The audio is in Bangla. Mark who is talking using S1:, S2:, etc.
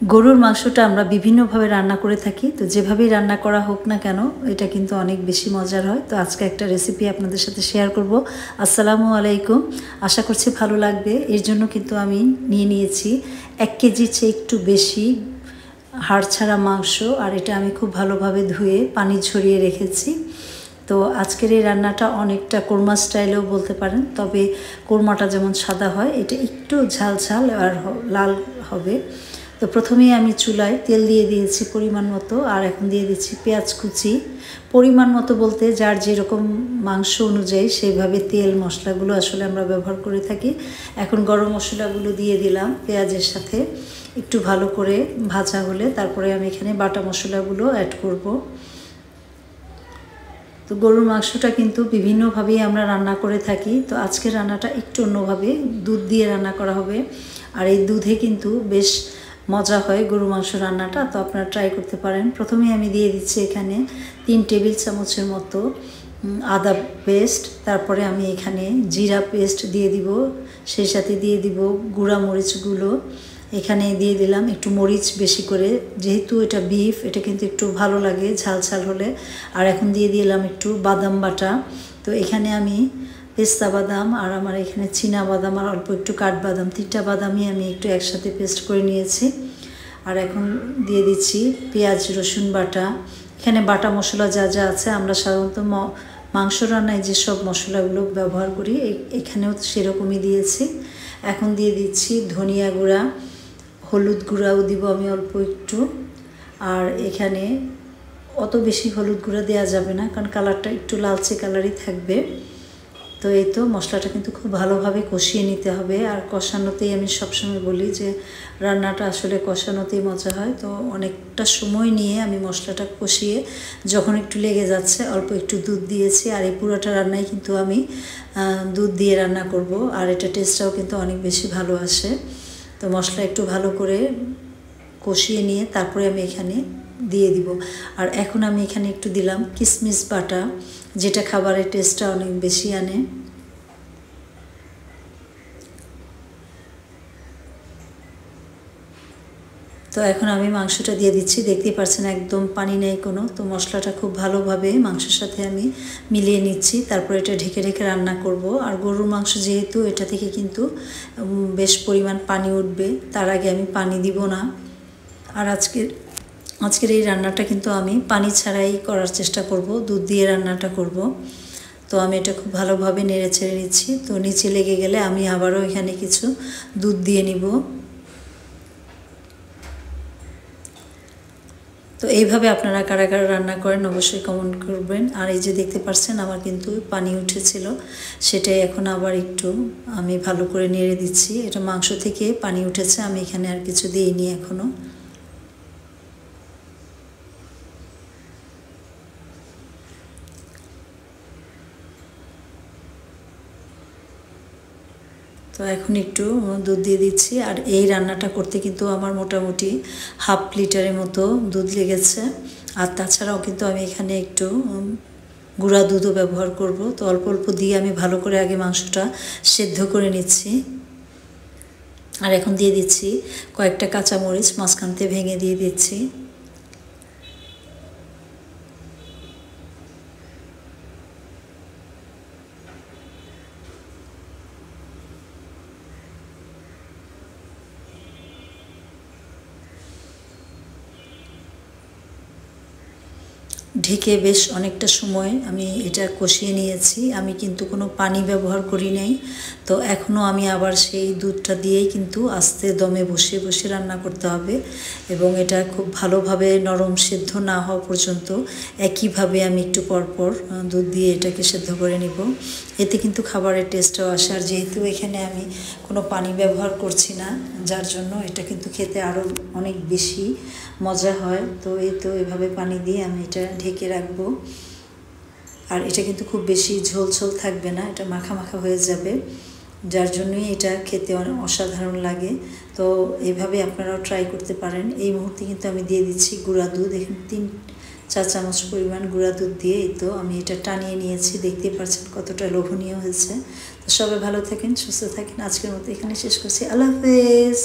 S1: গরুর মাংসটা আমরা বিভিন্নভাবে রান্না করে থাকি, তো যেভাবেই রান্না করা হোক না কেন এটা কিন্তু অনেক বেশি মজার হয়। তো আজকে একটা রেসিপি আপনাদের সাথে শেয়ার করব। আসসালামু আলাইকুম, আশা করছি ভালো লাগবে। এর জন্য কিন্তু আমি নিয়েছি 1 কেজির চেয়ে একটু বেশি হাড় ছাড়া মাংস, আর এটা আমি খুব ভালোভাবে ধুয়ে পানি ঝরিয়ে রেখেছি। তো আজকের এই রান্নাটা অনেকটা কোরমা স্টাইলেও বলতে পারেন, তবে কোরমাটা যেমন সাদা হয় এটা একটু ঝাল ঝাল আর লাল হবে। তো প্রথমেই আমি চুলায় তেল দিয়ে দিয়েছি পরিমাণ মতো, আর এখন দিয়ে দিচ্ছি পেঁয়াজ কুচি। পরিমাণ মতো বলতে যার যেরকম মাংস অনুযায়ী সেইভাবে তেল মশলাগুলো আসলে আমরা ব্যবহার করে থাকি। এখন গরম মশলাগুলো দিয়ে দিলাম পেঁয়াজের সাথে, একটু ভালো করে ভাজা হলে তারপরে আমি এখানে বাটা মশলাগুলো অ্যাড করব। তো গরুর মাংসটা কিন্তু বিভিন্নভাবেই আমরা রান্না করে থাকি, তো আজকের রান্নাটা একটু অন্যভাবে দুধ দিয়ে রান্না করা হবে। আর এই দুধে কিন্তু বেশ মজা হয় গরু মাংস রান্নাটা, তো আপনারা ট্রাই করতে পারেন। প্রথমে আমি দিয়ে দিচ্ছি এখানে 3 টেবিল চামচের মতো আদা পেস্ট, তারপরে আমি এখানে জিরা পেস্ট দিয়ে দিব, সেই সাথে দিয়ে দিব গুঁড়া মরিচগুলো। এখানে দিয়ে দিলাম একটু মরিচ বেশি করে, যেহেতু এটা বিফ এটা কিন্তু একটু ভালো লাগে ঝাল ঝাল হলে। আর এখন দিয়ে দিলাম একটু বাদাম বাটা। তো এখানে আমি পেস্তা বাদাম আর আমার এখানে চীনা বাদাম আর অল্প একটু কাঠবাদাম, 3টা বাদামই আমি একটু একসাথে পেস্ট করে নিয়েছি। আর এখন দিয়ে দিচ্ছি পেঁয়াজ রসুন বাটা। এখানে বাটা মশলা যা যা আছে আমরা সাধারণত মাংস রান্নায় যেসব মশলাগুলো ব্যবহার করি এখানেও সেরকমই দিয়েছি। এখন দিয়ে দিচ্ছি ধনিয়া গুঁড়া, হলুদ গুঁড়াও দিব আমি অল্প একটু। আর এখানে অত বেশি হলুদ গুঁড়া দেওয়া যাবে না, কারণ কালারটা একটু লালচে কালারই থাকবে। তো এই তো মশলাটা কিন্তু খুব ভালোভাবে কষিয়ে নিতে হবে, আর কষানোতেই আমি সবসময় বলি যে রান্নাটা আসলে কষানোতেই মজা হয়। তো অনেকটা সময় নিয়ে আমি মশলাটা কষিয়ে যখন একটু লেগে যাচ্ছে অল্প একটু দুধ দিয়েছি। আর এই পুরোটা রান্নায় কিন্তু আমি দুধ দিয়ে রান্না করব, আর এটা টেস্টটাও কিন্তু অনেক বেশি ভালো আসে। তো মশলা একটু ভালো করে কষিয়ে নিয়ে তারপরে আমি এখানে দিয়ে দিব। আর এখন আমি এখানে একটু দিলাম কিশমিশ বাটা, যেটা খাবারের টেস্টটা অনেক বেশি আনে। তো এখন আমি মাংসটা দিয়ে দিচ্ছি, দেখতেই পাচ্ছেন একদম পানি নেই কোনো। তো মশলাটা খুব ভালোভাবে মাংসের সাথে আমি মিলিয়ে নিচ্ছি, তারপর এটা ঢেকে ঢেকে রান্না করব। আর গরুর মাংস যেহেতু এটা থেকে কিন্তু বেশ পরিমাণ পানি উঠবে, তার আগে আমি পানি দিব না। আর আজকের এই রান্নাটা কিন্তু আমি পানি ছাড়াই করার চেষ্টা করব, দুধ দিয়ে রান্নাটা করব। তো আমি এটা খুব ভালোভাবে নেড়ে ছেড়ে নিচ্ছি। তো নিচে লেগে গেলে আমি আবারও এখানে কিছু দুধ দিয়ে নিব। তো এইভাবে আপনারা কারা কারা রান্না করেন অবশ্যই কমেন্ট করবেন। আর এই যে দেখতে পাচ্ছেন আমার কিন্তু পানি উঠেছিল, সেটাই এখন আবার একটু আমি ভালো করে নেড়ে দিচ্ছি। এটা মাংস থেকে পানি উঠেছে, আমি এখানে আর কিছু দিইনি এখনও। তো এখন একটু দুধ দিয়ে দিচ্ছি। আর এই রান্নাটা করতে কিন্তু আমার মোটামুটি হাফ লিটারের মতো দুধ লেগেছে। আর তাছাড়াও কিন্তু আমি এখানে একটু গুঁড়া দুধও ব্যবহার করব। তো অল্প অল্প দিয়ে আমি ভালো করে আগে মাংসটা সেদ্ধ করে নিচ্ছি। আর এখন দিয়ে দিচ্ছি কয়েকটা কাঁচামরিচ মাঝখানতে ভেঙে দিয়ে দিচ্ছি। ঢেকে বেশ অনেকটা সময় আমি এটা কষিয়ে নিয়েছি, আমি কিন্তু কোনো পানি ব্যবহার করি নাই। তো এখনও আমি আবার সেই দুধটা দিয়েই কিন্তু আস্তে দমে বসে বসে রান্না করতে হবে, এবং এটা খুব ভালোভাবে নরম সেদ্ধ না হওয়া পর্যন্ত একইভাবে আমি একটু পরপর দুধ দিয়ে এটাকে সেদ্ধ করে নিব। এতে কিন্তু খাবারের টেস্টটাও আসে। আর যেহেতু এখানে আমি কোনো পানি ব্যবহার করছি না, যার জন্য এটা কিন্তু খেতে আরও অনেক বেশি মজা হয়। তো এই তো এভাবে পানি দিয়ে আমি এটা ঢেকে রাখবো। আর এটা কিন্তু খুব বেশি ঝোল ঝোল থাকবে না, এটা মাখা মাখা হয়ে যাবে, যার জন্যই এটা খেতে অনেক অসাধারণ লাগে। তো এইভাবে আপনারাও ট্রাই করতে পারেন। এই মুহূর্তে কিন্তু আমি দিয়ে দিচ্ছি গুঁড়া দুধ, এখানে 3 চা চামচ পরিমাণ গুঁড়া দুধ দিয়ে তো আমি এটা টানিয়ে নিয়েছি। দেখতেই পাচ্ছেন কতটা লোভনীয় হয়েছে। তো সবাই ভালো থাকেন, সুস্থ থাকেন। আজকের মতো এখানে শেষ করছি। আল্লাহ হাফেজ।